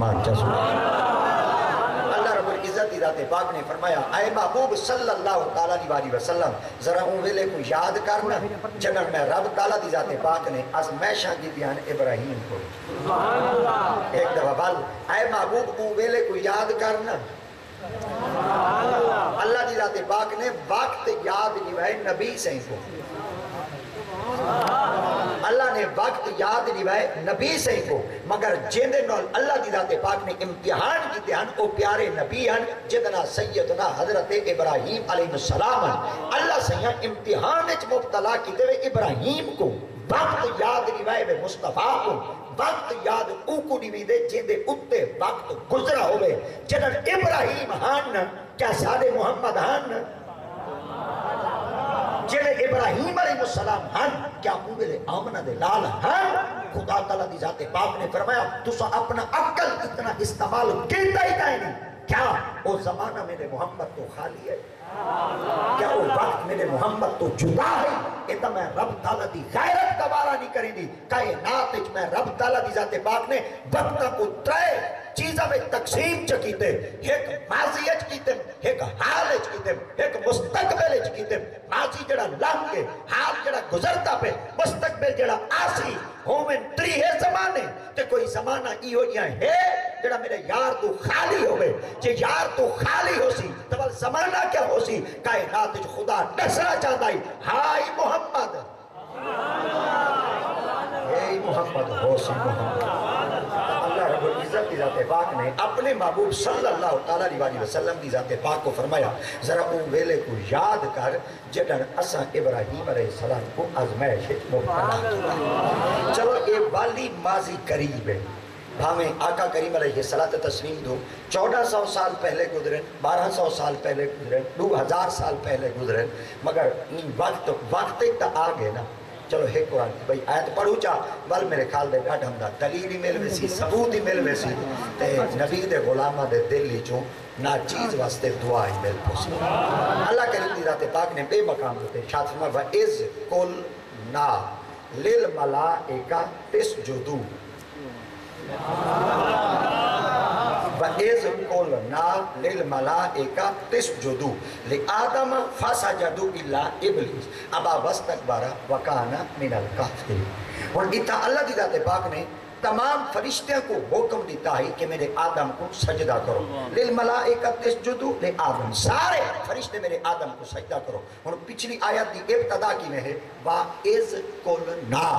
مسلمان چا سبحان اللہ رب العزت دی ذات پاک نے فرمایا اے محبوب صلی اللہ تعالیٰ علیہ وسلم ذرا اون ویلے کو یاد کرنا جنر میں رب تعالیٰ دی ذات پاک نے ازمیشاں دی بیان ابراہیم کو سبحان اللہ ایک دفعہ بل اے محبوب اون ویلے کو یاد کرنا اللہ دی ذات پاک نے وقت یاد نوائے نبی سے کو اللہ نے وقت یاد نوائے نبی سے کو مگر جیندے نول اللہ دی ذات پاک نے امتحان کی دھیان او پیارے نبی ہیں جدنا سیدنا حضرت ابراہیم علیہ السلام اللہ سیاں امتحان اچ مبتلا کی دے ابراہیم کو وقت یاد نوائے بے مصطفیٰ کو وقت یاد او کو نوی دے جیندے اتے وقت گزرا ہوئے جنر ابراہیم ہان کیا سادے محمد ہان جنر ابراہیم علیہ السلام ہن کیا اوبلے آمنہ دے لال ہن خدا تعالیٰ دی ذات پاک نے فرمایا تُسا اپنا عقل اتنا استعمال کیتا ہی کہیں نہیں کیا وہ زمانہ میرے محمد تو خالی ہے کیا وہ وقت میرے محمد تو جدا ہے اتنا میں رب تعالیٰ دی غیرت دوبارہ نہیں کریں دی کائنات اچ میں رب تعالیٰ دی ذات پاک نے وقت کو ترے چیزہ میں تقسیم چکیتے ایک ماضی اچ کیتے ایک حال اچ کیتے ایک مستقبل اچ کیتے ماضی جڑا لنگ کے حال جڑا گزرتا پہ مستقبل جڑا آسی ہومن تری ہے زمانے تے کوئی زمانہ ای ہو گیا ہے جڑا میرے یار تو خالی ہوئے جے یار تو خالی ہو سی تو زمانہ کیا ہو سی کائنات جو خدا نسرہ چاہتا ہے ہائی محمد اے محمد ہو سی محمد اللہ رب العزت کی ذات پاک نے اپنے محبوب صلی اللہ تعالیٰ علیہ وسلم کی ذات پاک کو فرمایا ذرا اون ویلے کو یاد کر جدن اساں ابراہیم علیہ السلام کو ازمائش مبتلا چلو اے والی ماضی قریب ہے ہمیں آقا کریم علیہ الصلوۃ تسلیم دو 1400 سال پہلے گزرے 1200 سال پہلے گزرے 2000 سال پہلے گزرے مگر وقت ایک تا آگے نا چلو ہے قرآن کی بھئی آیت پڑھو چاہ بل میرے خیال دے ڈاٹھ ہم دا دلیل ہی مل ویسی ثبوت ہی مل ویسی تے نبی دے غلامہ دے دل ہی چوں نا چیز واسطے دعا ہی مل پوسی اللہ کریم دی ذات پاک نے بے مقام ہوتے شاہد فرما وَإِذْ قُلْنَا لِلْمَلَائِكَ تَسْجُدُوا وَإِذْ قُلْنَا لِلْمَلَائِكَ تَسْجُدُوا لِآدَمَ فَسَجَدُوا إِلَّا إِبْلِيسَ أَبَى وَاسْتَكْبَرَ وَكَانَ مِنَ الْكَافِرِينَ اور اتنا اللہ کی ذات پاک نے تمام فرشتوں کو حکم دیتا ہے کہ میرے آدم کو سجدہ کرو للملائکہ تسجدوا لآدم سارے فرشتے میرے آدم کو سجدہ کرو اور پچھلی آیت دی ابتدا کی میں ہے وَإِذْ قُلْنَا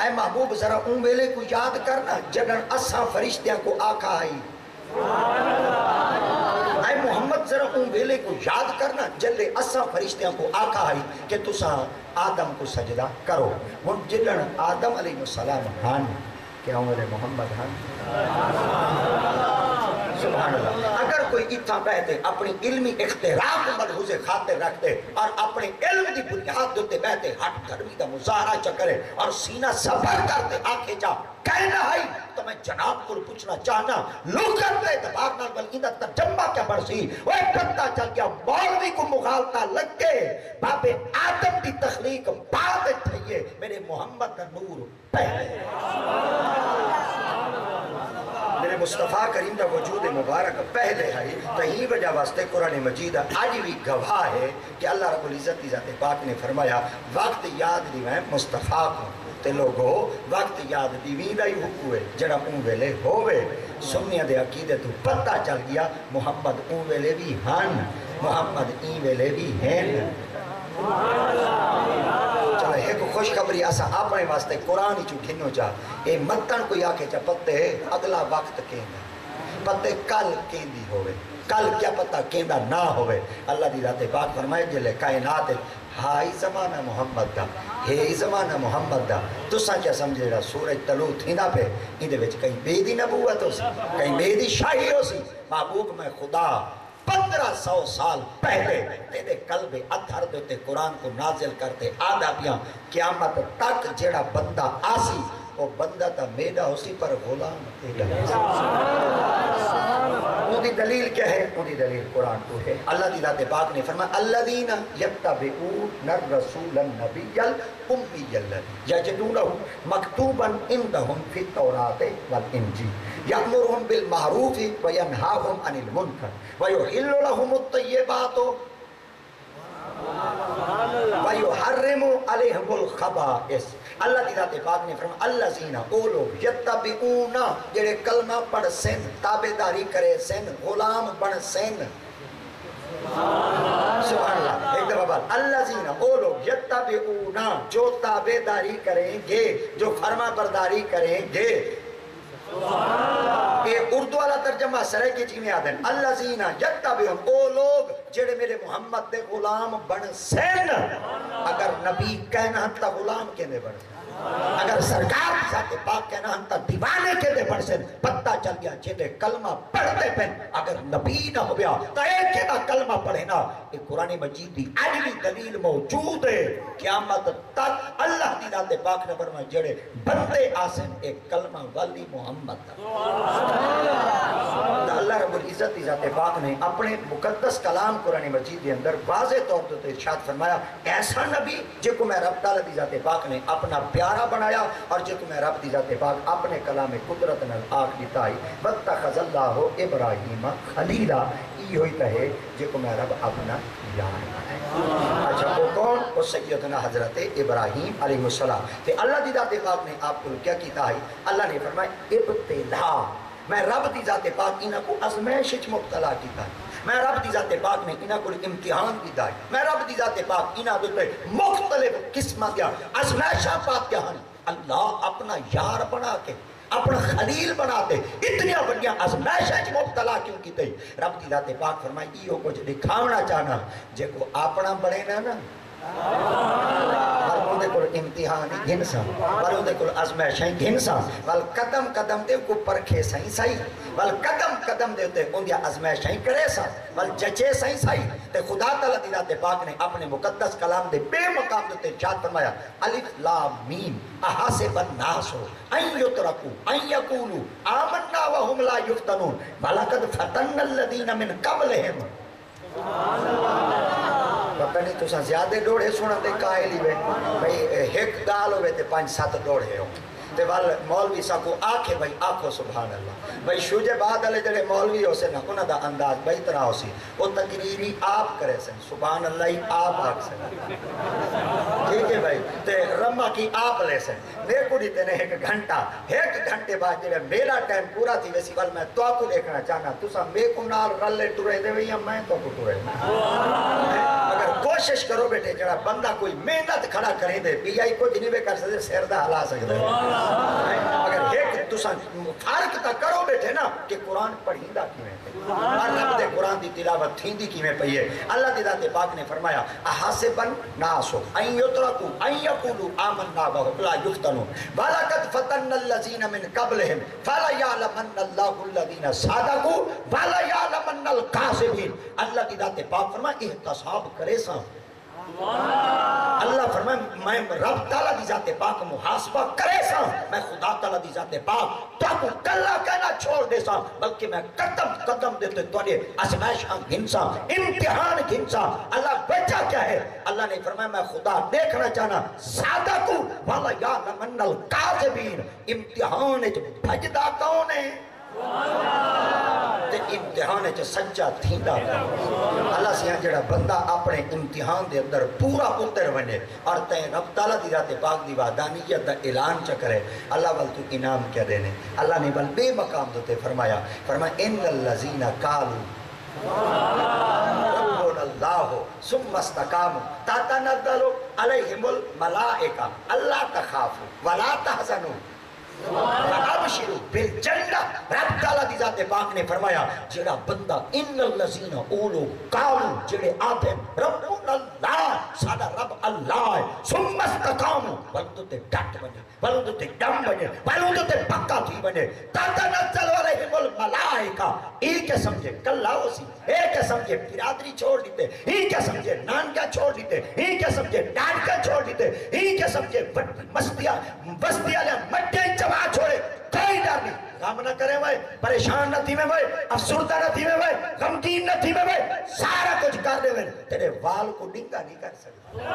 اے محبوب ذرا اون ویلے کو یاد کرنا جنن اساں فرشتوں کو آکھا ہے اے محمد ذرا اون ویلے کو یاد کرنا جلے اساں فرشتوں کو آکھا ہے کہ تساں آدم کو سجدہ کرو اور جنن آدم علیہ السلام ہن کیا عمر محمد ہن سبحان اللہ اگر کوئی اتھا بیٹھے اپنی علمی اختراع کو ملحوظ خاطر رکھتے اور اپنے علم دی بنیاد دوتے بیٹھے ہٹ گرمی دا مظاہرہ چکرے اور سینہ سفر کرتے آنکھیں جا کہنا ہے تو میں جناب کو پوچھنا چاہنا لوگ کرتے اعتبار نال بلکہ دا ترجمہ کیا برسی وہ ایک پتہ چل گیا مولوی کو مغالطہ لگ کے باب آدم دی تخلیق بعد تھئیے میرے محمد کا نور پہلے میرے مصطفیٰ کریم دا وجود مبارک پہلے ہے تو ہی وجہ واسطے قرآن مجید آج بھی گواہ ہے کہ اللہ رب العزت کی ذات پاک نے فرمایا وقت یاد دیوائیں مصطفیٰ کو تے لوگو وقت یاد دیویں دا ہی حکو ہے جڑا اون ویلے ہوئے سنیہ دے عقیدے تو پتہ چل گیا محمد اون ویلے بھی ہن محمد این ویلے بھی ہیں چلے ایک خوشخبری ایسا اپنے واسطے قرآن ہی چکھنو چاہ اے متن کوئی آکے چاہ پتے اگلا وقت کہنا پتے کل کہندی ہوئے کل کیا پتہ کہندہ نہ ہوئے اللہ دی ذات پاک فرمائے جلے کائنات ہائی زمانہ محمد دا ہے زمانہ محمد دا تو سا کیا سمجھے رہا سورج طلوع تھینا پہ اندے وچ کہیں بیدی نبوت ہو سی کہیں بیدی شاہی ہو سی محبوب میں خدا 1500 سال پہلے تیرے قلب اتھر دیتے قرآن کو نازل کرتے آدھا بیاں قیامت تک جیڑا بندہ آسی وہ بندہ تا میڈا ہو سی پر غلام تیرا وہ دی دلیل کیا ہے؟ انہی دلیل قرآن کو ہے. اللہ دی ذات پاک نے فرمایا الذین یتبعون الرسول النبی الامی الذی یجدونہ مکتوبا عندہم فی التوراۃ والانجیل یأمرہم بالمعروف وینہاہم عن المنکر ویحل لہم الطیبات وَيُحَرِّمُ عَلَيْهِمُ الْخَبَائِثَ. اللہ کی ذات پاک نے فرمایا الذین او لوگ یتبعون جڑے کلمہ پڑھ سن تابعداری کرے سن غلام بن سن. سبحان اللہ. ایک دفعہ بات الذین او لوگ یتبعون جو تابعداری کریں گے جو فرما برداری کریں گے. یہ اردو والا ترجمہ سرے کی چیزیں آدھیں الذین یتبعون او لوگ جڑے میرے محمد دے غلام بن سن. اگر نبی کہنا تا غلام کہنے بن سن اگر سرکار ذات پاک کہنا تا دیوانے کہنے بن سن. پتہ چل گیا جنہیں کلمہ پڑھتے پہن اگر نبی نہ ہو گیا تو ایک کہنا کلمہ پڑھے نا. ایک قرآن مجید دی عجلی دلیل موجود ہے قیامت تک. اللہ دی ذات پاک نے فرمایا جڑے بندے آسن ایک کلمہ والی محمد. اللہ رب العزت دی ذات پاک نے اپنے مقدس کلام قرآن مجید کے اندر واضح طور پر ارشاد فرمایا ایسا نبی جے کو میں رب تعالی دی ذات پاک نے اپنا پیارا بنایا اور جے کو میں رب دی ذات پاک اپنے کلام قدرت نال آکھ دیتا ہے واتخذ اللہ ابراہیم خلیلا. یہ ہوئی کہے جے کو میں رب اپنا یار بنایا. اچھا وہ کون؟ وہ سیدنا حضرت ابراہیم علیہ السلام. تے اللہ دی ذات پاک نے آپ کو کیا کیتا ہے؟ اللہ نے فرمایا ابتلا. میں رب دی ذات پاک انہاں کو ازمائش وچ مبتلا کیتا ہے. میں رب دی ذات پاک نے انہاں کو امتحان دیتا ہے. میں رب دی ذات پاک انہاں دے مختلف قسمہ دیا ازمائشاں پاک کیا ہیں. اللہ اپنا یار بنا کے اپنا خلیل بناتے اتنی بڑیاں ازمائشاں وچ مبتلا کیوں کیتے؟ رب دی ذات پاک فرمائی ایہو کچھ دکھاونا چاہنا جے کو اپنا بڑے نا والوں دے کول امتحان گھنسا والوں دے کول ازمائشیں گھنسا وال قدم قدم دے کو پرکھے سائیں سائی وال قدم قدم دے تے اون دی ازمائشیں کرے سا وال جچے سائیں سائی. تے خدا تعالی دی ذات پاک نے اپنے مقدس کلام دے بے مقام دے تے ارشاد فرمایا الف لام میم احسب الناس ان یترکوا ان یقولوا آمنا وهم لا یفتنون ولقد فتنا الذین من قبلہم. پتہ نہیں تساں زیادہ ڈوڑے سونا دے قائل ہی بھئی ایک گال ہوئے تے 5-7 ڈوڑے ہو تے وال مولوی سا کو آکھے بھئی آکھو سبحان اللہ. بھئی شوجے بعد علی جڑے مولوی ہو سے نا انہاں دا انداز بھئی طرح ہو سی وہ تقریری آپ کرے سن سبحان اللہ ہی آپ آکھ سن ٹھیک ہے بھئی تے رمہ کی آپ لے سن میرے کو دیتے نے ایک گھنٹے بعد جڑے میرا ٹائم پورا تھی ویسی وال میں تو آپ کو دیکھنا چاہنا تساں میں کو نال رلے ٹورے دے وئی میں تو کو ٹورے. اگر کوشش کرو بیٹے جڑا بندہ کوئی محنت کھڑا کرے دے پی آئی کو جنہی بے کر سکتے سیر دا حلا سکتے اگر ایک تساں فرق تا کرو بیٹھے نا کہ قرآن پڑھیں دا کیویں پہ اور رب دے قرآن دی تلاوت تھیں دی کیویں پہ ہے. اللہ دی ذات پاک نے فرمایا احسب الناس ان یترکوا ان یقولوا آمنا وهم لا یفتنون ولقد فتنا الذین من قبلہم فلیعلمن اللہ الذین صدقوا ولیعلمن الکاذبین. اللہ دی ذات پاک فرمایا احتساب کرے سا. اللہ فرمائے میں رب تعالیٰ دی ذات پاک محاسبہ کرے سا. میں خدا تعالیٰ دی ذات پاک تو آپ کو کلہ کہنا چھوڑ دے سا بلکہ میں قدم قدم دیتے توڑے ازمائشاں گھنسا امتحان گھنسا. اللہ وجہ کیا ہے؟ اللہ نے فرمایا میں خدا دیکھنا چاہنا صادقو والا یعلمن الکاذبین. امتحان بھجدہ کون ہے؟ تے امتحان چ سچا تھیندا. اللہ سے جڑا بندہ اپنے امتحان دے اندر پورا اتر ونے اور تے رب تعالی دی ذات پاک دی وحدانیت دا اعلان چ کرے اللہ ول تو انعام کیا دینے. اللہ نے بل بے مقام تے فرمایا ان الذین قالوا ربنا اللہ ثم استقاموا تتنزل علیہم الملائکہ الا تخافوا ولا تحزنوا وَأَبْشِرُوا بِالْجَنَّةِ. رب تعالیٰ دی ذات پاک نے فرمایا جڑا بندہ ان الذین اولو قالوا جڑے آتے ربنا اللہ سادہ رب اللہ ہے ثم استقاموا بلدو تے ڈٹ بنے بلدو تے ڈم بنے بلدو تے پکا تھی بنے تتنزل علیہم الملائکہ. ایک کے سمجھے کلہ ہو سی ایک کے سمجھے برادری چھوڑ دیتے ایک کے سمجھے نانکہ چھوڑ دیتے ایک کے سمجھے ڈانکہ چھوڑ دیتے ایک کے سمجھے بستیاں لیا مٹے چبا چھوڑے کوئی ڈر نہیں. غم نہ کرے وے پریشان نہ تھی میں وے افسردہ نہ تھی میں وے غمگین نہ تھی میں وے سارا کچھ کر دے وے تیرے وال کو ننگا نہیں کر سکتے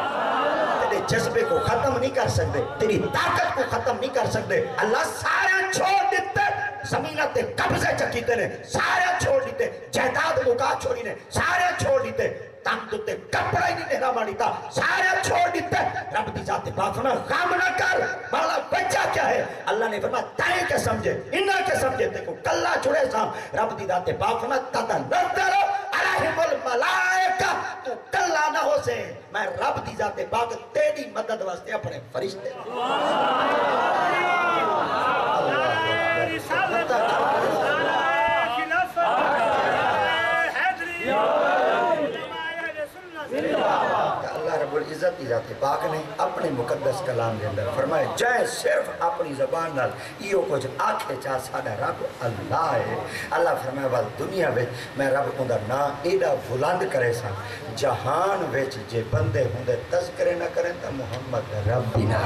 تیرے جذبے کو ختم نہیں کر سکتے تیری طاقت کو ختم نہیں کر سکتے اللہ سارا چھوڑ دیتے زمینہ تے قبضے چکیتے نے سارا چھوڑ دیتے جہداد مکا چھوڑی نے سارا چھوڑ دیتے تم تو تے کپڑا ہی نہیں لہرا مانی تھا سارے چھوڑ دیتے رب دی ذات پاک فرمایا غم نہ کر بڑا بچہ کیا ہے اللہ نے فرمایا تائیں کے سمجھے انہاں کے سمجھے تے کو کلہ چھوڑے سام رب دی ذات پاک فرمایا تتنزل علیہم الملائکہ تو کلہ نہ ہو سے میں رب دی ذات پاک تیری مدد واسطے اپنے فرشتے اللہ رب العزت کی ذات پاک نے اپنے مقدس کلام کے اندر فرمائے جائے صرف اپنی زبان نال یہ کچھ آنکھیں چاہ ساڑا رب اللہ ہے اللہ فرمائے وال دنیا وچ میں رب اندر نا ایڈا بلند کرے سا جہان وچ جے بندے ہوندے تذکرے نہ کریں تا محمد رب بھی نہ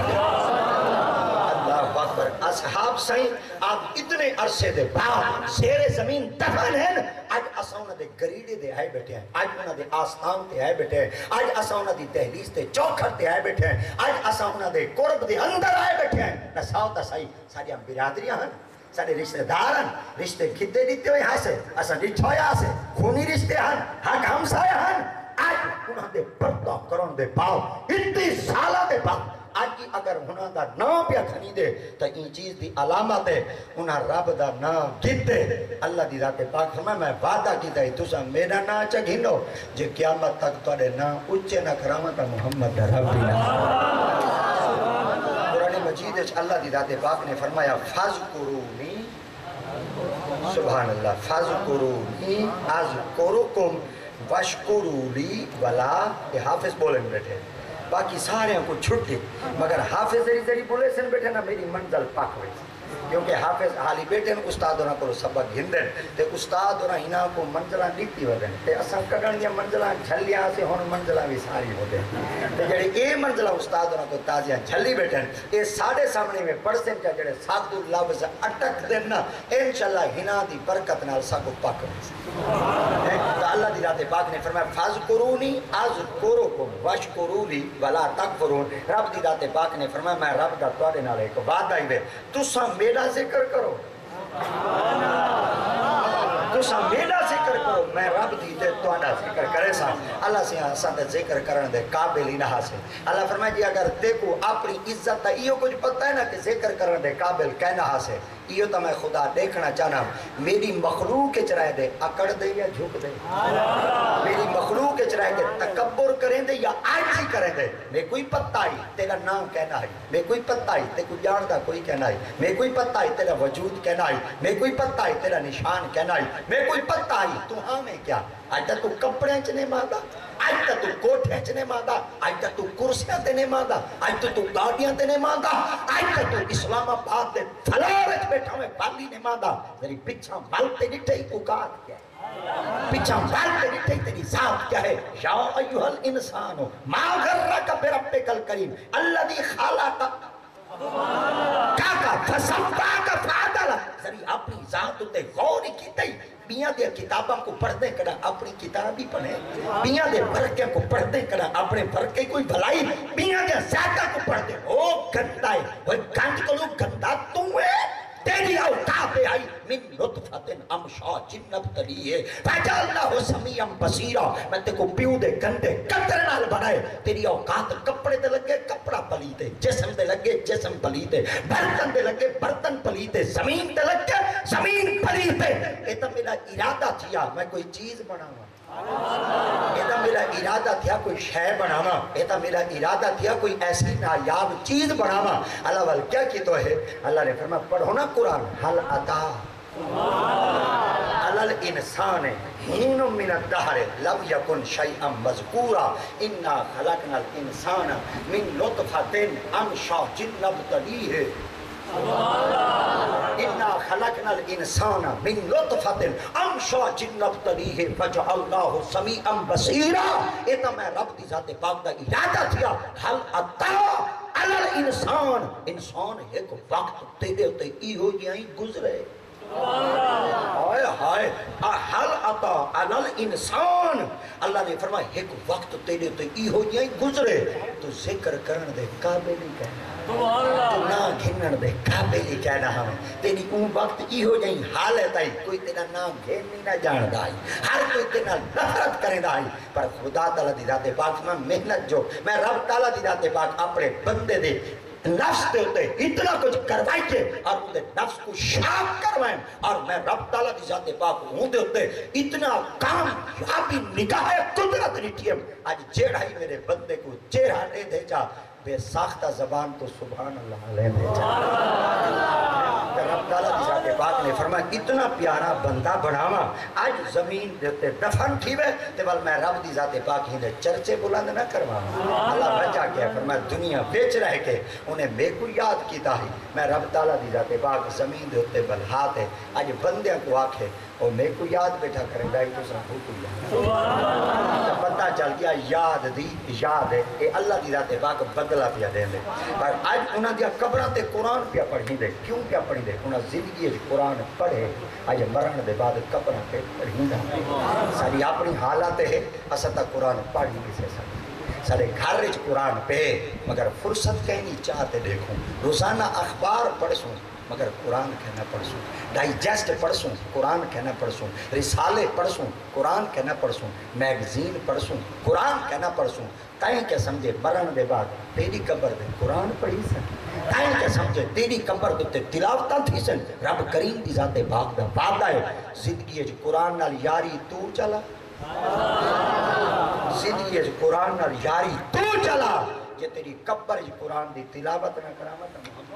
اللہ اکبر اصحاب سائیں آپ اتنے عرصے دے بعد زیر زمین دفن ہیں آج اساں انہاں دے گریڑے دے آئے بیٹھے ہیں آج انہاں دے آستان تے آئے بیٹھے ہیں آج اساں انہاں دی دہلیز تے چوکھر تے آئے بیٹھے ہیں آج اساں انہاں دے قرب دے اندر آئے بیٹھے ہیں نساؤ تا سائی ساری ہم برادریاں ہیں سارے رشتہ دار ہیں رشتے کتے دیتے ہوئے ہاں سے اساں ڈٹھویا سے خونی رشتے ہیں حق ہمسایہ ہیں آج انہاں دے پردہ کرن دے پاؤ اتنی سالہ دے پاؤ آج کی اگر انہاں دا نام پیا کھنی دے تو این چیز دی علامت ہے انہاں رب دا نام گھتے اللہ دی ذات پاک فرمائے میں وعدہ کیتا ہے تسا میرا نام چا گھنو جے قیامت تک توڑے نام اچھے نہ کراما محمد رب دی نام قرآن مجید اللہ دی ذات پاک نے فرمایا فَذْكُرُونِي سبحان اللہ فَذْكُرُونِي أَذْكُرُكُمْ وَاشْكُرُوا لِي وَلَا یہ حافظ بولن بیٹھے باقی سارے کو چھٹی مگر حافظ ذری بولے سن بیٹھے نا میری منزل پاک ہوئی کیونکہ حافظ حالی بیٹھے نا استاد ہونا کو سبق ہندن تے استاد ہونا ہنا کو منزلہ نیتی ہو دیں تے اساں کڑن یا منزلہ جھلیاں سے ہون منزلہ بھی ساری ہو دیں تے جڑے اے منزلہ استاد ہونا کو تازیاں جھلی بیٹھے اے ساڑے سامنے میں پڑسن کا جڑے ساتھ لفظ اٹک دینا انشاءاللہ ہنا دی برکت نال سا کو پاک ہوئی تو اللہ دی ذات پاک نے فرمایا فَذْكُرُونِي أَذْكُرُكُمْ وَاشْكُرُوا لِي وَلَا تَكْفُرُونَ رب دی ذات پاک نے فرمایا میں رب دا تواڈے نال ایک وعدہ ہے تساں میرا ذکر کرو تساں میرا ذکر کرو میں رب دی تے تواڈا ذکر کرے سا اللہ سے اساں دے ذکر کرن دے قابل ہی نہ ہاسے اللہ فرمایا جی اگر دیکھو اپنی عزت دا ایو کچھ پتہ ہے نا کہ ذکر کرن دے قابل کہنا ہاسے یہ تو میں خدا دیکھنا چاہنا میری مخلوق چرائے دے اکڑ دے یا جھک دے میری مخلوق چرائے دے تکبر کریں دے یا عاجزی کریں دے میں کوئی پتہ ہی تیرا نام کہنا ہے میں کوئی پتہ ہی تے کوئی جاندہ کوئی کہنا ہے میں کوئی پتہ ہی تیرا وجود کہنا ہے میں کوئی پتہ ہی تیرا نشان کہنا ہے میں کوئی پتہ ہی تو ہاں میں کیا آج تک تو کپڑے چنے ماندہ آج تک تو کوٹھے چنے ماندہ آج تک تو کرسیاں تے نہیں ماندہ آج تک تو گاڑیاں تے نہیں ماندہ آج تک تو اسلام آباد تے فلارج بیٹھا میں بالی نہیں ماندہ میری پچھا مالتے نہیں ٹھئی اوقات کیا ہے پچھا مالتے نہیں ٹھئی تیری ذات کیا ہے یا ایوہ الانسانو ما غرک بربک الکریم الذی خالق کاکا فسباک فعدل ذری اپنی ذات تے غور کی تی بیاں دے کتاباں کو پڑھنے کنا اپنی کتاب ہی پڑھے بیاں دے فرقے کو پڑھنے کنا اپنے فرقے کوئی بھلائی بیاں دے زیادہ کو پڑھنے او گندہ ہے وہ گند کو لوگ گندہ تم ہے تیری اوقات آئی من نطفت امشاج نبتلی ہے فجعلناہ سمیعا بصیرا میں تے کو پیو دے گندے قطر نال بنائے تیری اوقات کپڑے دے لگے کپڑا پلیتے جسم دے لگے جسم پلیتے برتن دے لگے برتن پلیتے زمین دے لگے زمین پلیتے اے تو میرا ارادہ تھیا میں کوئی چیز بناؤں ایتا میرا ارادہ تھیا کوئی شے بناما ایتا میرا ارادہ تھیا کوئی ایسی نایاب چیز بناما اللہ وال کیا کی تو ہے اللہ نے فرمایا پڑھو نا قرآن حل عطا علل انسان ہین من الدہر لم یکن شیئا مذکورا انا خلقنا الانسان من لطفت امشاج نبتلیہ اِنَّا خَلَقْنَا الْإِنسَانَ مِنْ لُطْفَةٍ أَمْشَاجٍ نَبْتَلِيهِ فَجَعَلْنَاهُ سَمِيعًا بَصِيرًا یہ تو میں رب دی ذات پاک دا ارادہ تھیا حل عطا علی الانسان انسان ایک وقت تیرے تے ایہو جائیں گزرے ہائے ہائے حل عطا علل انسان اللہ نے فرمایا ایک وقت تیرے تو ای ہو جائیں گزرے تو ذکر کرن دے قابل ہی کہنا تو نہ گھنن دے قابل ہی کہنا ہمیں تیری اون وقت ای ہو جائیں حالت آئی کوئی تیرا نام گھننی نہ جان دائی ہر کوئی تیرا نفرت کریں دائی پر خدا تعالیٰ دی ذات پاک میں محنت جو میں رب تعالیٰ دی ذات پاک اپنے بندے دے نفس دے ہوتے اتنا کچھ کروائیے اور انہیں نفس کو شاک کروائیں اور میں رب تعالیٰ کی ذات پاک ہوں دے ہوتے اتنا کام یابی نگاہ قدرت نیٹیم آج جیڑا ہی میرے بندے کو چہرہ لے دے جا بے ساختہ زبان تو سبحان اللہ لے دے جا رب تعالیٰ کی ذات پاک نے فرمایا اتنا پیارا بندہ بڑھاوا آج زمین دیتے دفن تھیوے تے وال میں رب دی ذات پاک ہی دے چرچے بلند نہ کروا اللہ وجہ کیا فرمایا دنیا بیچ رہے کے انہیں میں کو یاد کیتا ہی میں رب تعالیٰ دی ذات پاک زمین دیتے بلہات ہے آج بندے کو آکھے اور میں کو یاد بیٹھا کریں گا تو سب کو یاد پتہ چل گیا یاد دی یاد ہے اے اللہ دی ذات پاک بدلہ پیا دیں دے پر آج انہاں دیا قبرہ تے قرآن پیا پڑھی دے کیوں پیا پڑھی دے انہاں زندگی قرآن پڑھے آج مرن دے بعد قبرہ پہ پڑھی دے ساری اپنی حالات ہے اسطا قرآن پڑھی کسے سکتے سارے گھر رچ قرآن پہ مگر فرصت کہیں نہیں چاہتے دیکھوں روزانہ اخبار پڑھسوں مگر قرآن کہنا پڑھسوں ڈائجسٹ پڑھسوں قرآن کہنا پڑھسوں رسالے پڑھسوں قرآن کہنا پڑھسوں میگزین پڑھسوں قرآن کہنا پڑھسوں کہیں کہ سمجھے مرن دے بعد تیری قبر دے قرآن پڑھی سن کہیں کہ سمجھے تیری قبر دے تلاوتاں تھی سن رب کریم دی ذات پاک دا وعدہ ہے زندگی وچ قرآن نال یاری تو چلا زندگی وچ قرآن نال یاری تو چلا جے تیری قبر وچ قرآن دی تلاوت نہ کراوت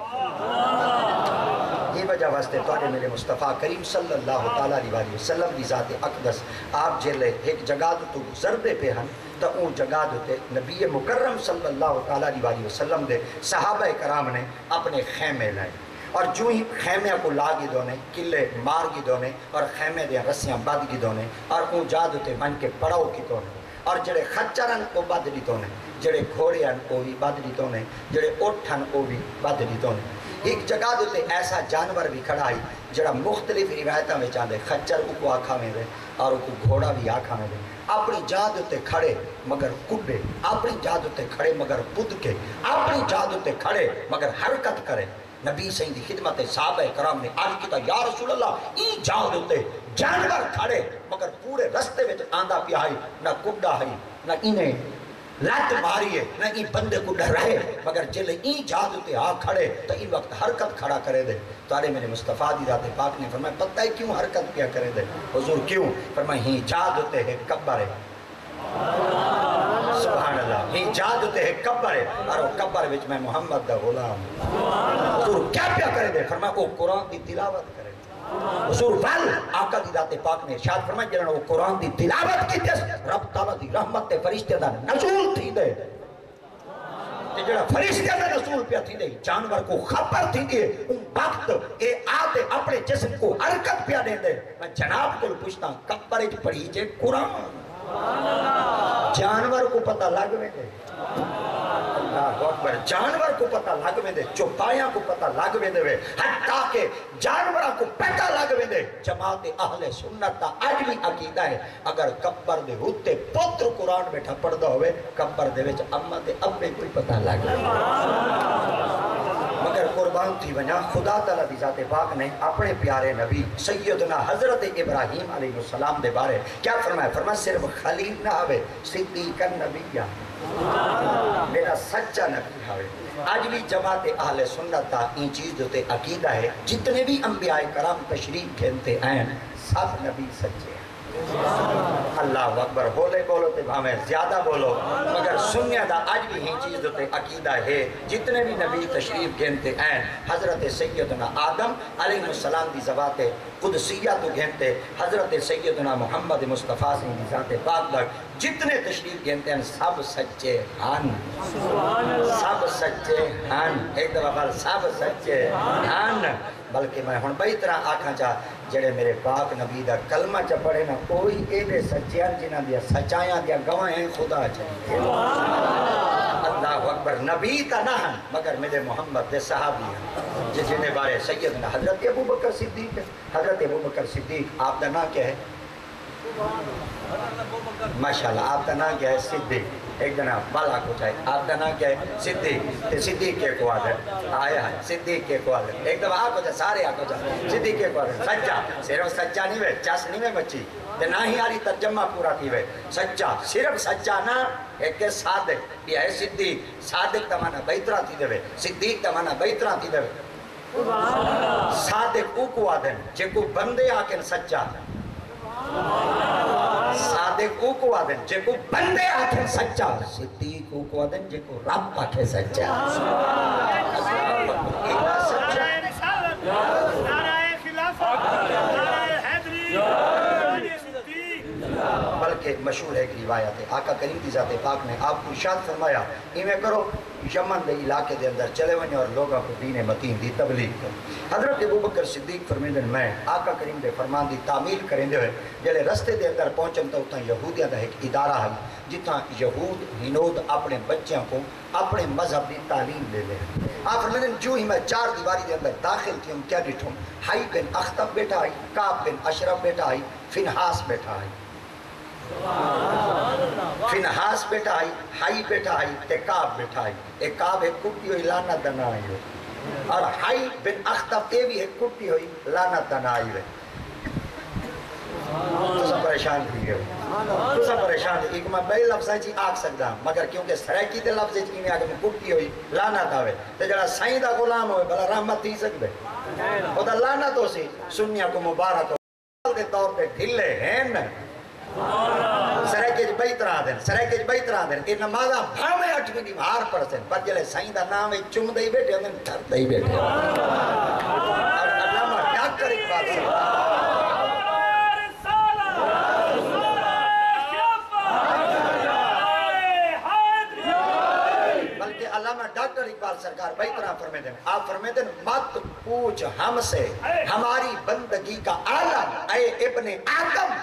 یہ وجہ واسطے توڑے میرے مصطفیٰ کریم صلی اللہ تعالیٰ علیہ وسلم دی ذات اقدس آپ جلے ایک جگہ تو ضربے پہ ہن تو اون جگہ دوتے نبی مکرم صلی اللہ تعالیٰ علیہ وسلم دے صحابہ کرام نے اپنے خیمے لائے اور جو ہی خیمے کو لاگی دونے قلعے مار گی دونے اور خیمے دے رسیاں بد گی دونے اور اون جا دوتے بن کے پڑاؤ کی دونے اور جڑے خچرن کو بد دی دونے جڑے گھوڑے ہیں وہ بھی بد دی دونے جڑے اٹھن وہ بھی بد دی دونے ایک جگہ دوتے ایسا جانور بھی کھڑا ہی جڑا مختلف روایتوں میں چاہتے خچر کو آکھا میں دے اور کو گھوڑا بھی آکھا میں دے اپنی جاد ہوتے کھڑے مگر کڈے اپنی جاد ہوتے کھڑے مگر پد کے اپنی جاد ہوتے کھڑے مگر حرکت کرے نبی صحیح دی خدمت صحابہ کرام نے عرض کیتا یا رسول اللہ ای جاد ہوتے جانور کھڑے مگر پورے رستے میں آندہ پیائی نہ کڈا ہے نہ انہیں لات ماریے نہ ای بندے کو ڈر رہے مگر جلے ای جاد ہوتے آ کھڑے تو ای وقت حرکت کھڑا کرے دے تارے میرے مصطفیٰ دی ذات پاک نے فرمایا پتہ ہے کیوں حرکت کیا کرے دے حضور کیوں فرمایا ہی جاد ہوتے ہیں قبر ہے سبحان اللہ ہی جاد ہوتے ہیں قبر ہے اور قبر وچ میں محمد دا غلام حضور کیا پیا کرے دے فرمایا وہ قرآن دی تلاوت کرے حضور وال آقا دی ذات پاک نے ارشاد فرمایا جنہاں وہ قرآن دی تلاوت کی جس رب تعالیٰ دی رحمت تے فرشتے دا نزول تھی دے جڑا فرشتے دا نزول پیا تھی دے جانور کو خبر تھی دے ان وقت اے آتے اپنے جسم کو حرکت پیا دے دے میں جناب کو پوچھتا ہوں قبر پڑھی جے قرآن جانور کو پتہ لگ میں دے اللہ اکبر جانور کو پتہ لگ میں دے چوپایاں کو پتہ لگ میں دے حتیٰ کہ جانورہ کو پتہ لگ میں دے جماعت اہل سنت تا آج بھی عقیدہ ہے اگر قبر دے ہوتے پتر قرآن بیٹھا پڑھدا ہوئے قبر دے وچ اما تے ابے کوئی پتہ لگ مگر قربان تھی وجہ خدا تعالیٰ دی ذات پاک نے اپنے پیارے نبی سیدنا حضرت ابراہیم علیہ السلام دے بارے کیا فرمایا فرمایا صرف خلیل نہ ہوئے صدیق النبی میرا سچا نبی ہوئے آج بھی جماعت اہل سنت تا این چیز دوتے عقیدہ ہے جتنے بھی انبیاء کرام تشریف کھینتے ہیں سب نبی سچے ہیں اللہ اکبر بولے بولو تے بھامیں زیادہ بولو مگر سنیہ دا آج بھی ہی چیز دوتے عقیدہ ہے جتنے بھی نبی تشریف گھنتے ہیں حضرت سیدنا آدم علیہ السلام دی ذات قدسیہ تو گھنتے حضرت سیدنا محمد مصطفیٰ سے دی ذات پاک لگ جتنے تشریف گھنتے ہیں سب سچے ہن سب سچے ہن ایک دفعہ بل سب سچے ہن بلکہ میں ہن بئی طرح آکھاں چاہ جڑے میرے پاک نبی دا کلمہ چا پڑھے نا کوئی ایڈے سچیاں جنہ دیا سچائیاں دیا گواہیں خدا چاہیے اللہ اکبر نبی تا نہ ہیں مگر میرے محمد دے صحابی ہیں جنہیں بارے سیدنا حضرت ابو بکر صدیق ہے. حضرت ابو بکر صدیق آپ کا نام کیا ہے؟ ماشاءاللہ آپ کا نام کیا ہے؟ صدیق. ایک جناب بالا کو چاہے آپ کا نام کیا ہے؟ صدیق. صدیق کے قواد ہے آیا ہے صدیق کے قواد ہے. ایک دفعہ آپ کو چاہے سارے آپ کو چاہے صدیق کے قواد ہے. سچا صرف سچا نہیں ہے چس نہیں ہے بچی نہ ہی آری ترجمہ پورا کی ہے. سچا صرف سچا نہ ایک صادق یہ ہے. صدیق صادق تمانا بیترا تھی دے صدیق تمانا بیترا تھی دے. صادق او کو آدھن جے کو بندے آکن سچا صادق او کو آدھن جے کو بندے آکن سچا صدیق او کو آدھن جے کو رب آکے سچا. بلکہ مشہور ہے ایک روایت ہے آقا کریم کی ذات پاک نے آپ کو ارشاد فرمایا ایویں کرو یمن دے علاقے دے اندر چلے ونجو اور لوگوں کو دین متین دی تبلیغ کرو. حضرت ابو بکر صدیق فرمیندن میں آقا کریم دے فرمان دی تعمیل کریندے ہوئے جلے رستے دے اندر پہنچن تو اتنا یہودیاں دا ایک ادارہ ہے جتنا یہود ہنود اپنے بچوں کو اپنے مذہب دی تعلیم دے لے. آپ فرمیندن جو ہی میں چار دیواری دے اندر داخل تھی ہم کیا ڈٹھوں حی بن اخطب بیٹا آئی کعب بن اشرف بیٹا آئی فنحاس بیٹا آئی فنحاس بیٹا آئی حی بیٹا آئی تے کعب بیٹا آئی. ایک کعب ایک کٹی ہوئی لعنت دنا آئی ہوئی اور حی بن اخطب اے بھی ایک کٹی ہوئی لعنت دنا آئی ہوئی. تو سب پریشان بھی گئے تو سب پریشان ہے ایک میں بے لفظ ہے جی آگ سکتا ہوں مگر کیونکہ سرائکی دے لفظ جی میں آگے میں کٹی ہوئی لعنت آوے تو جڑا سائیں دا غلام ہوئے بلا رحمت تھی سکتے خدا لعنت ہو سی سنیا کو مبارک ہو دے طور پہ ڈھلے ہیں نا سرائکی جی بہت رہا دیں سرائکی جی بہت رہا دیں یہ نمازہ بھامے اٹھویں دی بھار پڑھ سیں پر جلے سائیں دا نام ہے چم دائی بیٹھے ہوں تھر دائی بیٹھے اور علامہ ڈاکٹر اقبال سے بلکہ علامہ ڈاکٹر اقبال سرکار بہت رہا فرمے دیں آپ فرمے دیں مت پوچھ ہم سے ہماری بندگی کا عالم اے ابن آدم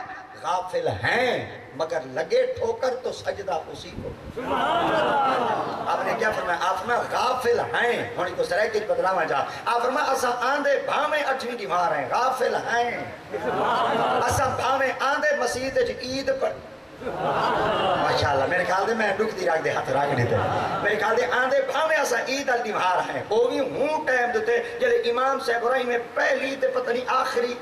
غافل ہیں مگر لگے ٹھوکر تو سجدہ اسی کو. آپ نے کیا فرمایا آپ فرمایا غافل ہیں ہونی کو سرائے کچھ بدلاما جا آپ فرمایا اسا آندھے بھامے اٹھویں کی مار ہیں غافل ہیں اسا بھامے آندھے مسیح جی عید پر ماشاءاللہ میرے خیال دے میں ڈک دی راک دے ہاتھ راک دیتے میرے خیال دے آندھے بھامے اسا عید النبھار ہیں وہ بھی ہوں ٹائم دیتے جلے امام صاحب رہی میں پہلی تے پتہ نہیں آخری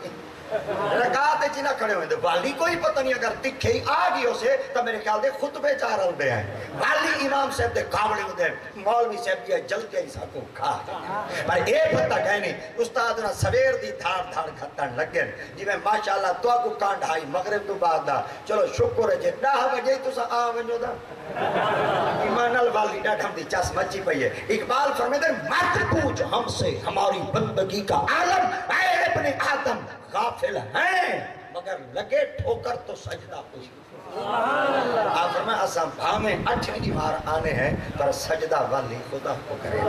رکعت چینا کھڑے ہوئے ہیں والی کوئی پتہ نہیں اگر دکھے ہی آگی ہو سے تو میرے خیال دے خطبے چاہ رہے ہوئے ہیں والی امام صاحب دے کامڑے ہوئے ہیں مولوی صاحب دیا جلتے ہی ساکو کھا پر ایک پتہ کہنے استاد نے سویر دی دھار دھار کھتن لگن جی میں ماشاءاللہ تو کو کانڈ آئی مغرب تو بعد دا چلو شکر ہے جے ڈاہ بجے تو سا آونجو دا ایمانل والی ڈاٹھم دی چاس مچی پئی ہے. اقبال فرمائے دے مت پوچھ ہم سے ہماری بندگی کا عالم اے ابن آدم غافل ہیں مگر لگے ٹھوکر تو سجدہ خوشی. آپ فرمائے اساں بھامے اٹھویں دی مار آنے ہیں پر سجدہ والی خدا کو کرے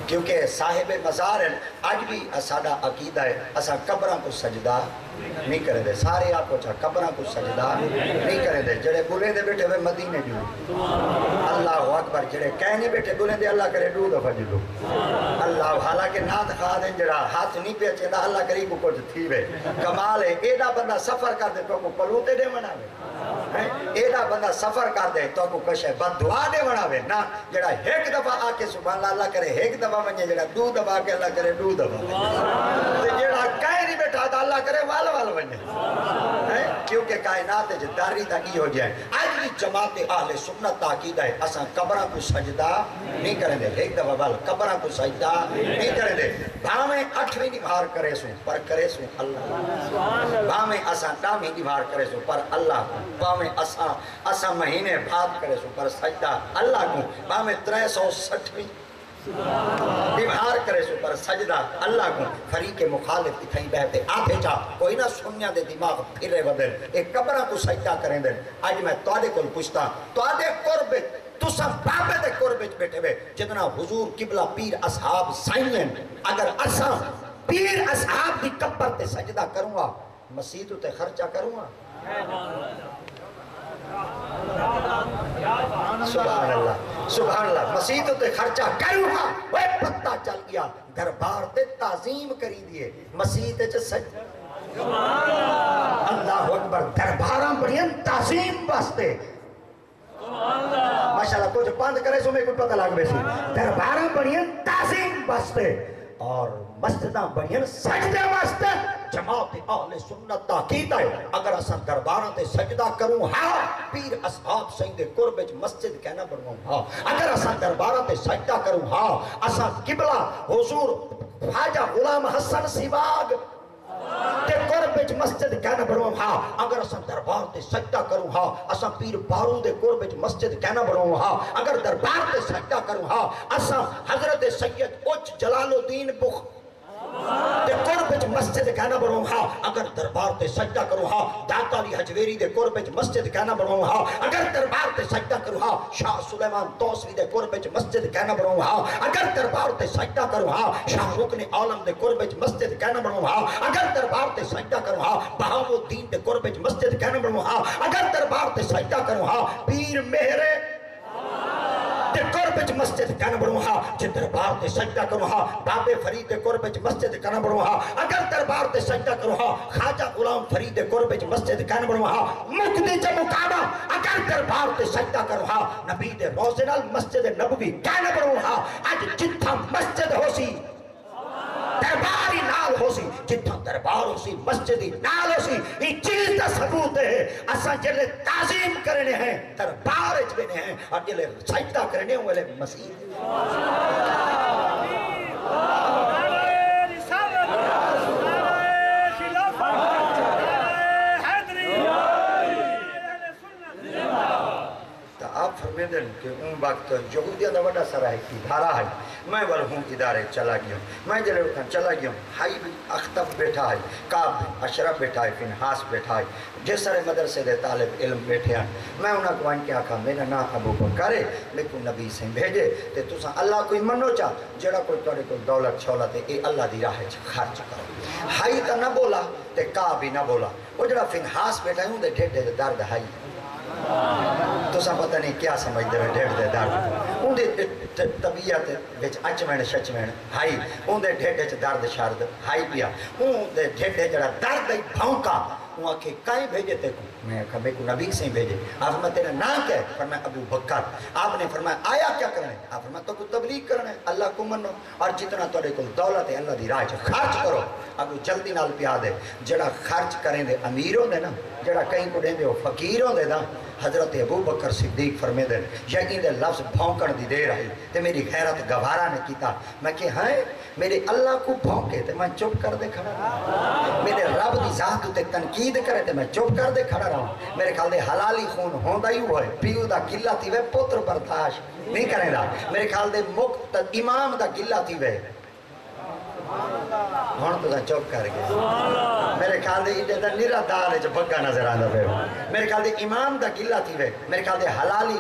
کیونکہ صاحب مزار آج بھی اسادہ عقیدہ ہے اساں قبروں کو سجدہ نہیں کرے دے سارے آپ کو چاہ قبروں کو سجدہ نہیں کرے دے جڑے بولے دے بیٹھے ہوئے مدینے جو اللہ اکبر جڑے کہنے بیٹھے بولے دے اللہ کرے دو دفعہ جلو اللہ حالانکہ نات خواہ جڑا ہاتھ نہیں پہ چیدہ اللہ کری کو کچھ تھی وے کمال ہے ایڈا بندہ سفر کر دے تو کو پلوتے دے منا وے ایڈا بندہ سفر کر دے تو کو کچھ ہے بد دعا دے منا وے نا جڑا ایک دفعہ آکے سبحان اللہ کرے ایک دفعہ منجے جڑا دو دفعہ آکے اللہ کرے دو دفعہ جڑا کہہ نہیں بیٹھا تو اللہ کرے وال بنے کیونکہ کائنات جداری تا کی ہو جائے. آج بھی جماعت اہل سنت تاکید ہے اساں قبرہ کو سجدہ نہیں کریں دے ایک دفعہ وال قبرہ کو سجدہ نہیں کریں دے بھامیں اٹھویں نبھار کرے سو پر کرے سو اللہ بھامیں اساں ڈامی نبھار کرے سو پر اللہ کو بھامیں اساں مہینے بھاد کرے سو پر سجدہ اللہ کو بھامیں 360 نبھار کرے سو پر سجدہ اللہ کو فریق مخالف کی تھیں بہتے آتے جا کوئی نہ سنیا دے دماغ پھرے ودن ایک قبرہ کو سجدہ کریں دن. آج میں توڑے کو پوچھتا توڑے قربت تو سب بابے دے قربت بیٹھے ہوئے جتنا حضور قبلہ پیر اصحاب سائنین اگر اساں پیر اصحاب دی قبر تے سجدہ کروں گا مسیح تے خرچہ کروں گا سبحان اللہ سبحان اللہ مسیح تے خرچہ کروں ہاں وہ پتہ چل گیا دربار تے تعظیم کری دیے مسیح تے سج اللہ اکبر درباراں بڑیاں تعظیم واسطے ماشاءاللہ کچھ بند کرے سو میں کوئی پتہ لگ بیسی درباراں بڑیاں تعظیم واسطے اور مسجداں بڑیاں سجدے واسطے جماعت اہل سنت تاکید ہے اگر اساں درباراں تے سجدہ کروں ہاں پیر اصحاب سید قرب وچ مسجد کہنا بنواؤں ہاں اگر اساں درباراں تے سجدہ کروں ہاں اساں قبلہ حضور خواجہ غلام حسن سیواگ تے قرب وچ مسجد کہنا بنواؤں ہاں اگر اساں دربار تے سجدہ کروں ہاں اساں پیر بارو دے قرب وچ مسجد کہنا بنواؤں ہاں اگر دربار تے سجدہ کروں ہاں اساں حضرت سید اچ جلال الدین بخ تے قرب وچ مسجد کہنا بنواؤں ہاں اگر دربار تے سجدہ کروں ہاں داتا علی حجویری دے قرب وچ مسجد کہنا بنواؤں ہاں اگر دربار تے سجدہ کروں ہاں شاہ سلیمان توسوی دے قرب وچ مسجد کہنا بنواؤں ہاں اگر دربار تے سجدہ کروں ہاں شاہ رکن عالم دے قرب وچ مسجد کہنا بنواؤں ہاں اگر دربار تے سجدہ کروں ہاں بہاؤالدین دے قرب وچ مسجد کہنا بنواؤں ہاں اگر دربار تے سجدہ کروں ہاں پیر مہر تے قرب وچ مسجد کہنا بنواؤں ہاں جے دربار تے سجدہ کروں ہاں بابے فرید دے قرب وچ مسجد کہنا بنواؤں ہاں اگر دربار تے سجدہ کروں ہاں خواجہ غلام فرید دے قرب وچ مسجد کہنا بنواؤں ہاں مقدی چ مقامہ اگر دربار تے سجدہ کروں ہاں نبی دے روضے نال مسجد نبوی کہنا بنواؤں ہاں اج جتھاں مسجد ہو سی درباری نال ہو سی جتھاں دربار ہو سی مسجدی نال ہو سی یہ چیز دا ثبوت ہے اساں جلے تعظیم کرنے ہیں دربار اچ بنے ہیں اور جلے سجدہ کرنے والے مسیح آپ فرمے دن کہ ان وقت یہودیہ دا وڈا سرائے کی دھارا ہے میں ورہوں ادارے چلا گیا میں جلے اٹھا چلا گیا ہائی بھی اختب بیٹھا ہے کعب اشرف بیٹھا ہے فنحاس بیٹھا ہے جس سارے مدرسے دے طالب علم بیٹھے ہیں میں انہاں کو ان کے آکھا میرا نام ابو بکر ہے میں کو نبی سے بھیجے تے تساں اللہ کوئی منو چاہ جڑا کوئی توڑے کو دولت چھولت ہے اے اللہ دی راہ خرچ کرو ہائی تا نہ بولا تے کعب بھی نہ بولا وہ جڑا فنحاس بیٹھا ہے ان دے ڈھیڈے دے درد ہائی تو سا پتہ نہیں کیا سمجھ دے ڈھیڑ دے درد ان دے طبیعت وچ اچمین شچمین ہائی ان دے ڈھیڑے چ درد شرد ہائی پیا ان دے ڈھیڑے جڑا درد ہی بھونکا وہ آکھے کائیں بھیجے تے کو میں کہا میں کو نبی سے بھیجے آپ فرمایا تیرا نام کیا ہے فرمایا ابو بکر آپ نے فرمایا آیا کیا کرنا ہے آپ فرمایا تو کو تبلیغ کرنا ہے اللہ کو منو اور جتنا توڑے کو دولت ہے اللہ دی راہ چ خرچ کرو ابو جلدی نال پیا دے جڑا خرچ کریں دے امیر ہوں دے نا جڑا کہیں کو دیں دے وہ فقیر ہوں دے نا حضرت ابو بکر صدیق فرمے دے یقین دے لفظ بھونکڑ دی دے رہی تے میری غیرت گوارا نے کیتا میں کہ ہاں میرے اللہ کو بھونکے تے میں چپ کر دے کھڑا رہا میرے رب دی ذات تے تنقید کرے تے میں چپ کر دے کھڑا رہا میرے خیال دے حلالی خون ہوندا ہی ہوئے پیو دا گلہ تھی وے پتر برداشت نہیں کرے رہا میرے خیال دے مقتد امام دا گلہ تھی وے ہون تو چپ کر گئے میرے خیال دے ایڈے دا نیرہ دال ہے جو بگا نظر آنا پہ میرے خیال دے امام دا گلہ تھی وے میرے خیال دے حلالی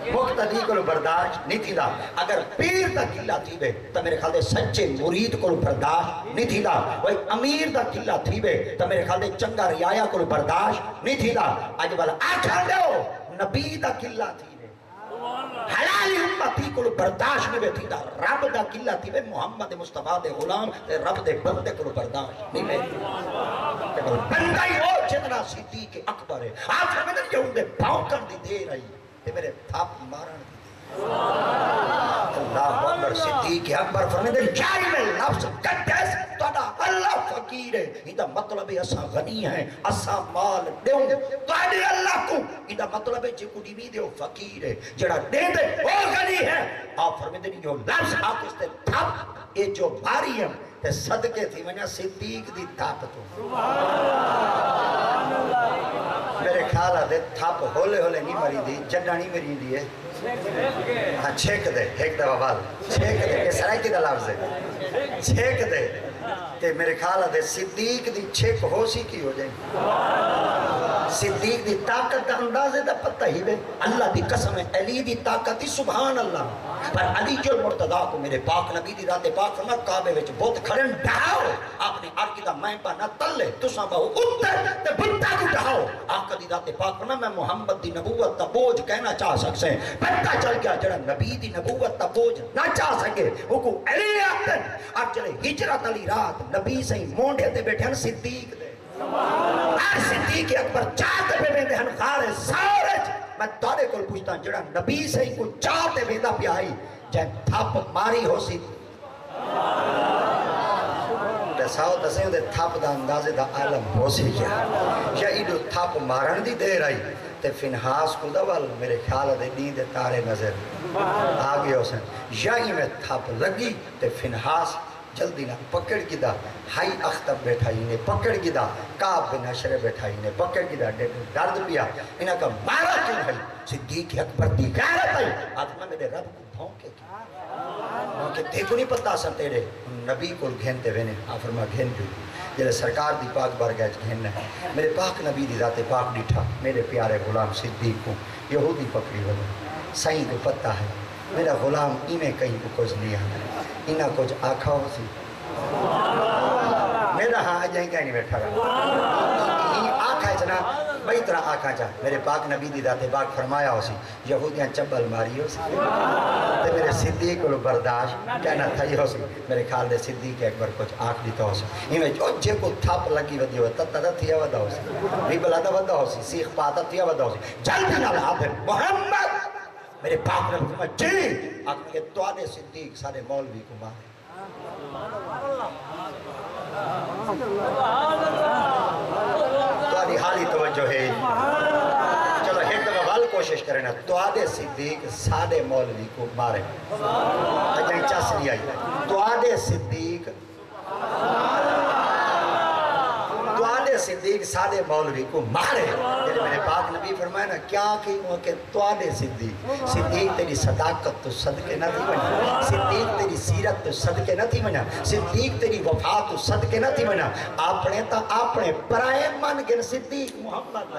مقتدی کو برداشت نہیں تھی دا اگر پیر دا گلہ تھی وے تو میرے خیال دے سچے مرید کو برداشت نہیں تھی دا وہ امیر دا گلہ تھی وے تو میرے خیال دے چنگا ریایا کو برداشت نہیں تھی دا آج والا آٹھا دو نبی دا گلہ تھی حلالی امتی کو برداشت نہیں بیٹھی دا رب دا گلہ تھی وے محمد مصطفیٰ دے غلام تے رب دے بندے کو برداشت نہیں بیٹھی بندہ ہی ہو جتنا صدیق اکبر ہے آپ فرمائے دے یہ دے بھونکن دی دے رہی تے میرے تھاپ مارن دی اللہ اکبر صدیق اکبر فرمائے دے جائی میں لفظ قدس توڑا اللہ فقیر ہے یہ مطلب ہے اسا غنی ہیں اسا مال دیوں توڑے اللہ کو یہ مطلب ہے جی کو دیوی دیو فقیر ہے جڑا دے دے وہ غنی ہے آپ فرمائے دے جو لفظ آپ اس تے تھاپ یہ جو باری ہے تے صدقے تھی منیا صدیق دی تھاپ تو میرے خیال ہے تھاپ ہولے ہولے نہیں مری دی جنڈا نہیں مری دی ہے ہاں چھیک دے ایک دفعہ بال چھیک دے یہ سرائکی دا لفظ ہے چھیک دے تے میرے خیال ہے صدیق دی چھک ہو سی کی ہو جائے صدیق دی طاقت دا اندازے دا پتہ ہی بے اللہ دی قسم ہے علی دی طاقت ہی سبحان اللہ پر علی جو مرتضیٰ کو میرے پاک نبی دی رات پاک فرما کعبے وچ بہت کھڑن ڈھاؤ آپ نے آرکی دا میں پا نہ تلے تساں بہو اتر تے بتا کو ڈھاؤ آقا دی رات پاک فرما میں محمد دی نبوت تا بوجھ کہنا چاہ سکسیں پتہ چل گیا جڑا نبی دی نبوت تا بوجھ نہ چاہ سکے وہ کو علی آتن اب چلے ہجرت علی رات نبی سے مونڈے تے بیٹھے ہیں صدیق دے صدیق اکبر چاہتے پہ بیندے ہن خارے سارج میں تارے کل پوچھتا ہوں جڑا نبی سے ہی کوئی چاہتے بیندہ پہ آئی جائے تھاپ ماری ہو سی ساؤ دسیں دے تھاپ دا اندازے دا عالم ہو سی کیا یا ایڈو تھاپ مارن دی دیر آئی تے فنحاس کو دوال میرے خیال دے نیند تارے نظر آگے ہو سن یا ہی میں تھاپ لگی تے فنحاس جلدی نہ پکڑ گدا ہائی اختب بیٹھائی نے پکڑ گدا کعب بن اشرے بیٹھائی نے پکڑ گدا درد پیا انہاں کا مارا کیوں ہے صدیق اکبر دی غیرت آئی آدھنا میرے رب کو بھونکے کی کہ دیکھو نہیں پتہ سن تیرے نبی کو گھنتے وینے آفرما گھن جو جلے سرکار دی پاک بارگاہ گھن ہے میرے پاک نبی دی ذات پاک ڈیٹھا میرے پیارے غلام صدیق کو یہودی پکڑی ہونے سائیں کو پتہ ہے میرا غلام انہیں کہیں کو کچھ نہیں آنا انہیں کچھ آکھا ہو سی میرا ہاں جائیں کہیں نہیں بیٹھا رہا آکھا ہے جنا بھئی طرح آکھا چاہ میرے پاک نبی دی ذات پاک فرمایا ہو سی یہودیاں چبل ماری ہو سی تے میرے صدیق کو برداشت کہنا تھا ہی ہو سی میرے خیال دے صدیق اکبر کچھ آکھ دیتا ہو سی انہیں جو جے کو تھاپ لگی ودی ہو تتا تھیا ودا ہو سی ریبلا دا ودا ہو سی سیخ پاتا تھیا ودا ہو سی جلدی نہ لحاظر محمد میرے پاک نبی فرمایا جی آخر یہ توادے صدیق سارے مولوی کو مارے توادی حالی توجہ ہے چلو ایک دفعہ وال کوشش کریں نا توادے صدیق سارے مولوی کو مارے اجائیں چاس نہیں آئی توادے صدیق صدیق سادے مولوی کو مارے جیلے میرے پاک نبی فرمائے نا کیا کہ وہ کہ توادے صدیق تیری صداقت تو صدقے نہ تھی بنا صدیق تیری سیرت تو صدقے نہ تھی بنا صدیق تیری وفا تو صدقے نہ تھی بنا اپنے تا اپنے پرائے من گن صدیق محمد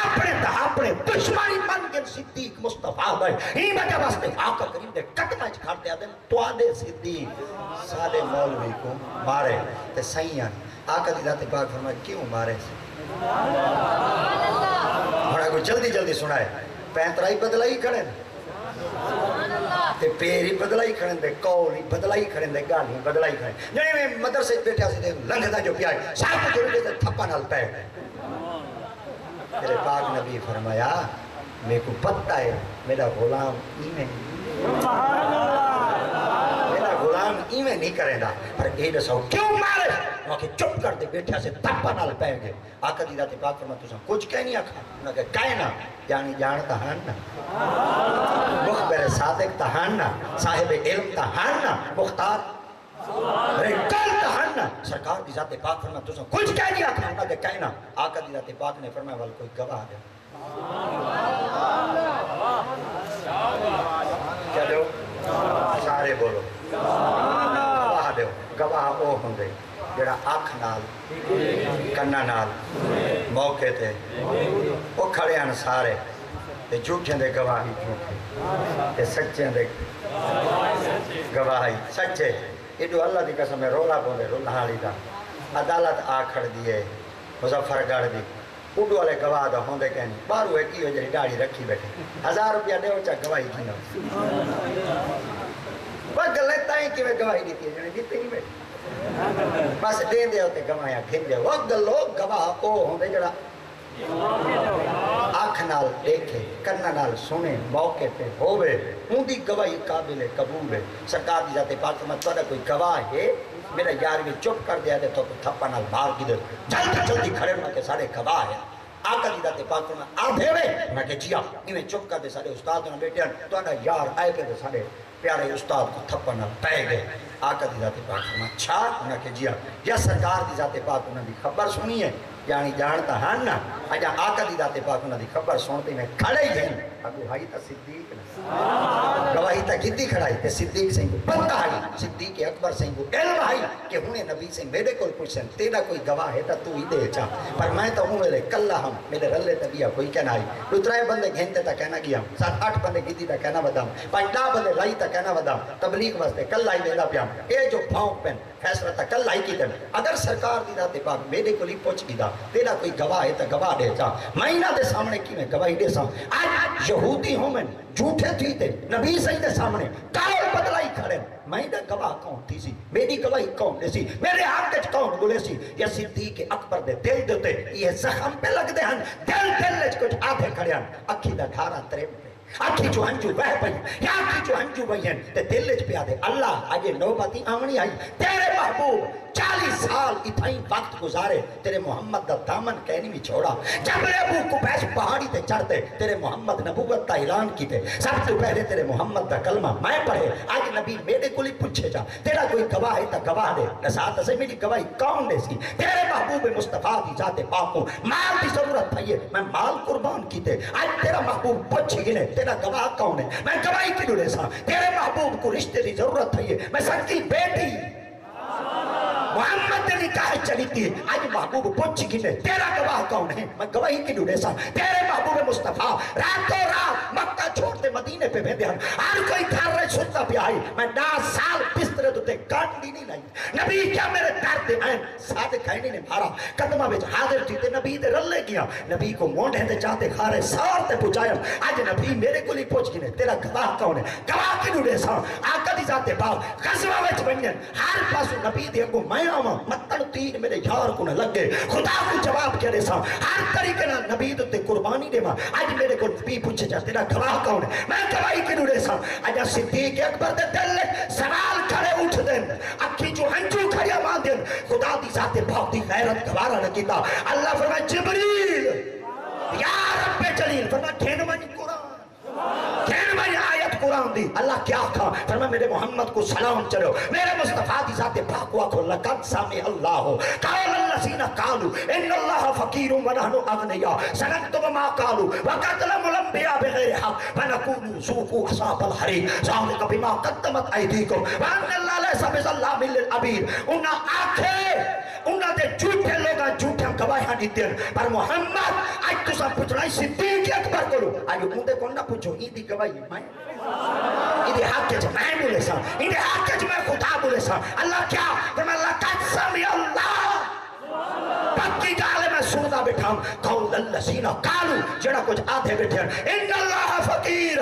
اپنے تا اپنے دشمانی من گن صدیق مصطفیٰ بھائی ہی وجہ واسطے آقا کریم دے قدمہ کھاڑتے آتے توادے صدیق سادے مولوی کو مارے تے سیاں آقا دی ذات پاک فرمائے کیوں مارے سے بڑا کوئی جلدی جلدی سنائے پینترائی بدلائی کھڑیں تے پیری بدلائی کھڑیں دے کولی بدلائی کھڑیں دے گالی بدلائی کھڑیں جنہیں میں مدرسے بیٹھے سے دے لنگتا جو پیائی صاحب کو جلدی سے تھپا نال پہ میرے پاک نبی فرمایا میں کو پتہ ہے میرا غلام ایمیں نہیں کریں دا پر اے دسو کیوں مارے وہاں کہ چپ کر دے بیٹھا سے تپا نال پہ گئے آقا دی ذات پاک فرما تو کچھ کہہ نہیں آکھا انہوں نے کہا کہنا یعنی جانتا ہاننا مخبر صادق تہاننا صاحب علم تہاننا مختار رکل تہاننا سرکار دی ذات پاک فرما تو کچھ کہہ نہیں آکھا انہوں نے کہنا آقا دی ذات پاک نے فرمایا والا کوئی گواہ دے کیا دو سارے بولو گواہ دے گواہ او ہوں دے جڑا آنکھ نال کنہ نال موقع تے وہ کھڑے ہیں سارے تے جھوٹیں دے گواہی جھوٹے تے سچیں دے گواہی سچے یہ جو اللہ دی قسم ہے رولا بولے رولا حالی دا عدالت آکھڑ دیئے مظفر گڑھ دی اڈو والے گواہ دا ہوندے کہنی بارو ہے کی ہو جائے گاڑی رکھی بیٹھے 1000 روپیہ دے ہو چاہ گواہی کی نہ وہ گلتا ہے کہ وہ گواہی دیتی ہے جنہیں دیتے نہیں بیٹھے بس دے دے ہوتے گواہیاں کھن دے وہ گلو گواہ او ہوندے جڑا آنکھ نال دیکھے کنہ نال سنے موقع پہ ہوئے ان دی گواہی قابل قبول ہے سرکار دی ذات پاک فرمایا توڑا کوئی گواہ ہے میرا یار بھی چپ کر دیا دے تو تھپا نال مار کی دے جلدی جلدی کھڑے ہونا کہ سارے گواہ ہیں آقا دی ذات پاک فرمایا آدھے ہوئے میں کہ جیا انہیں چپ کر دے سارے استاد نے بیٹے توڑا یار آئے پہ دے سارے پیارے استاد کو تھپا نال پہ گئے آقا دی ذات پاک فرما چھا انہاں کے جیا یا سرکار دی ذات پاک انہاں دی خبر سنی ہے یعنی جانتا ہاں نا اجا آقا دی ذات پاک انہاں دی خبر سنتے میں کھڑے ہی ہیں ابو بھائی تا صدیق گواہی تا گدی کھڑائی تے صدیق سنگ کو پتہ آئی صدیق اکبر سنگ کو علم آئی کہ ہنے نبی سے میرے کو پوچھن تیرا کوئی گواہ ہے تا تو ہی دے چاہ پر میں تو ہوں لے کلا ہم میرے رلے تبیا کوئی کہنا آئی دوترائے بندے گھنتے تا کہنا گیا 7-8 بندے گدی تا کہنا بدام 5 بندے لائی تا کہنا بدام تبلیغ واسطے کل لائی میرا پیام اے جو بھاؤں پہن فیصلہ تا کل لائی کی دن اگر سرکار دی ذات پاک میرے کو لی پوچھ گی دا تیرا کوئی گواہ ہے تا گواہ دے چاہ مہینہ دے سامنے کی میں گواہی دے سام آج یہودی ہوں میں جھوٹے تھی تے نبی صحیح دے سامنے کائل بدلائی کھڑے میں دا گواہ کون تھی سی میری گواہی کون دے سی میرے حق وچ کون بولے سی یا صدیق اکبر دے دل دیتے یہ زخم پہ لگ دے ہن دل وچ کچھ آدھے کھڑے ہن اکھی دا کھارا ترے پہ آنکھی جو ہنجو بہ پئی یا آنکھی جو ہنجو بئی ہیں تے دل وچ پیا دے اللہ آجے نوبتی آمنی آئی تیرے محبوب 40 سال اتھائی وقت گزارے تیرے محمد دا دامن کہنی بھی چھوڑا جب ابو قبیس پہاڑی تے چڑھتے تیرے محمد نبوت تا اعلان کیتے سب تو پہلے تیرے محمد دا کلمہ میں پڑھے آج نبی میرے کو لی پوچھے جا تیرا کوئی گواہ ہے تا گواہ دے نسات سے میری گواہی کون دے سی تیرے محبوب مصطفیٰ دی ذات پاکوں مال دی ضرورت تھائیے میں مال قربان کیتے آج تیرا محبوب پوچھے گنے تیرا گواہ کون ہے میں گواہی کی دے سا تیرے محبوب کو رشتے دی ضرورت تھائیے میں سکتی بیٹی محمد نے نکاح چلی تھی آج محبوب پوچھ گنے تیرا گواہ کون ہے میں گواہی کی ڈوڑے سا تیرے محبوب مصطفیٰ راتوں رات مکہ چھوڑتے مدینے پہ بھیدے ہن ہر کوئی گھر رہے سنتا پہ آئی میں 10 سال بسترے دوتے کانڈی نہیں لائی نبی کیا میرے درد میں صادق کھائنی نے مارا قدمہ بچ حاضر تھی تے نبی دے رلے گیا نبی کو مونڈے دے چاہتے کھارے سارتے پوچھایا آج نبی میرے کو لی پوچھ گنے تیرا گواہ کون ہے گواہ کی ڈوڑے سا آقا دی ذات باغ قصبہ وچ بنین ہر پاسو نبی دے کو میں آما مطلع تین میرے یار کو نہ لگے خدا کو جواب کیا دے سا ہر طریقے نہ نبی دے قربانی دے ماں آج میرے کو نبی پوچھے جا تیرا گواہ کون ہے میں گواہی کی نوڑے سا آجا صدیق اکبر دے دل سوال کھڑے اٹھ دیں اکھی جو ہنجو کھڑیا مان دیں خدا دی ذات بہت دی غیرت گوارا نہ کیتا اللہ فرمائے جبریل یا رب جلیل فرمائے کھین مانی قرآن کھین مانی آیت قرآن دی اللہ کیا کھا فرمائے میرے محمد کو سلام چلو میرے مصطفیٰ دی ذات پاکوا کو لقد سامع اللہ قال الذین قالوا ان اللہ فقیر ونحن اغنیاء سنکتب ما قالوا وقتلوا الانبیاء بغیر حق ونقول ذوقوا عذاب الحریق ذلک بما قدمت ایدیکم وان اللہ لیس بظلام للعبید انہاں آنکھیں انہاں دے جھوٹے لوگاں جھوٹے گواہیاں دیتے پر محمد آج تو سب پوچھنا صدیق اکبر کرو آج اندے کون نہ پوچھو ای دی گواہی میں ای دی حق کے میں بولے سا ای دی حق کے میں خدا بولے سا اللہ کیا کہ میں لقد سمع اللہ پکی جالے میں سودا بیٹھا ہوں قول الذین قالوا جڑا کچھ آدھے بیٹھے ہیں ان اللہ فقیر